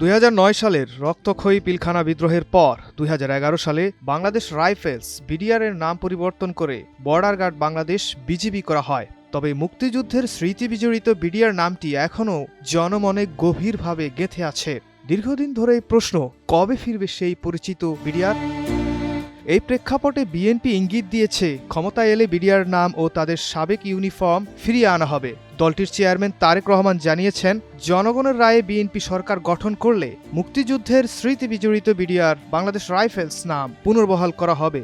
২০০৯ সালের রক্তক্ষয়ী পিলখানা বিদ্রোহের পর ২০১১ সালে বাংলাদেশ রাইফেলস বিডিআর-এর নাম পরিবর্তন করে বর্ডার গার্ড বাংলাদেশ বিজিবি করা হয়। তবে মুক্তিযুদ্ধের স্মৃতি বিজড়িত বিডিআর নামটি এখনও জনমনে গভীরভাবে গেঁথে আছে। দীর্ঘদিন ধরেই প্রশ্ন, কবে ফিরবে সেই পরিচিত বিডিআর? এই প্রেক্ষাপটে বিএনপি ইঙ্গিত দিয়েছে, ক্ষমতায় এলে বিডিআর নাম ও তাদের সাবেক ইউনিফর্ম ফিরিয়ে আনা হবে। দলটির চেয়ারম্যান তারেক রহমান জানিয়েছেন, জনগণের রায়ে বিএনপি সরকার গঠন করলে মুক্তিযুদ্ধের স্মৃতি বিজড়িত বিডিআর বাংলাদেশ রাইফেলস নাম পুনর্বহাল করা হবে।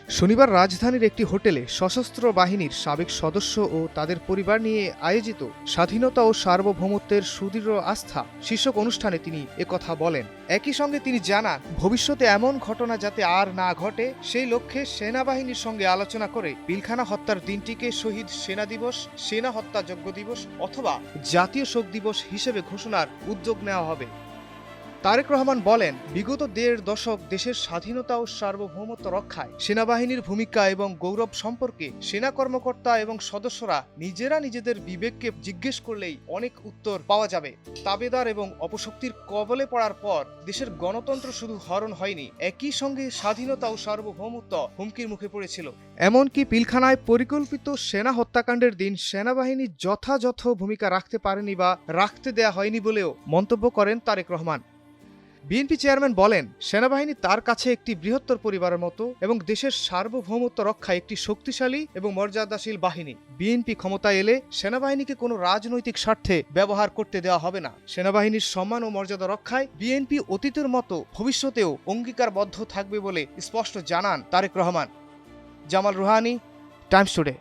শনিবার রাজধানীর একটি হোটেলে সশস্ত্র বাহিনীর সাবেক সদস্য ও তাদের পরিবার নিয়ে আয়োজিত স্বাধীনতা ও সার্বভৌমত্বের সুদৃঢ় আস্থা শীর্ষক অনুষ্ঠানে তিনি একথা বলেন। একই সঙ্গে তিনি জানান, ভবিষ্যতে এমন ঘটনা যাতে আর না ঘটে সেই লক্ষ্যে সেনাবাহিনীর সঙ্গে আলোচনা করে পিলখানা হত্যার দিনটিকে শহীদ সেনা দিবস, সেনা হত্যাযজ্ঞ দিবস অথবা জাতীয় শোক দিবস হিসেবে ঘোষণার উদ্যোগ নেওয়া হবে। তারেক রহমান বলেন, বিগত ১.৫ দশক দেশের স্বাধীনতা ও সার্বভৌমত্ব রক্ষায় সেনাবাহিনীর ভূমিকা এবং গৌরব সম্পর্কে সেনা কর্মকর্তা এবং সদস্যরা নিজেরা নিজেদের বিবেককে জিজ্ঞেস করলেই অনেক উত্তর পাওয়া যাবে। তাবেদার এবং অপশক্তির কবলে পড়ার পর দেশের গণতন্ত্র শুধু হরণ হয়নি, একই সঙ্গে স্বাধীনতা ও সার্বভৌমত্ব হুমকির মুখে পড়েছিল। এমনকি পিলখানায় পরিকল্পিত সেনা হত্যাকাণ্ডের দিন সেনাবাহিনী যথাযথ ভূমিকা রাখতে পারেনি বা রাখতে দেয়া হয়নি বলেও মন্তব্য করেন তারেক রহমান। বিএনপি চেয়ারম্যান বলেন, সেনাবাহিনী তার কাছে একটি বৃহত্তর পরিবারের মতো এবং দেশের সার্বভৌমত্ব রক্ষায় একটি শক্তিশালী এবং মর্যাদাশীল বাহিনী। বিএনপি ক্ষমতায় এলে সেনাবাহিনীকে কোনো রাজনৈতিক স্বার্থে ব্যবহার করতে দেওয়া হবে না। সেনাবাহিনীর সম্মান ও মর্যাদা রক্ষায় বিএনপি অতীতের মতো ভবিষ্যতেও অঙ্গীকারবদ্ধ থাকবে বলে স্পষ্ট জানান তারেক রহমান। Jamal Ruhani, Times today.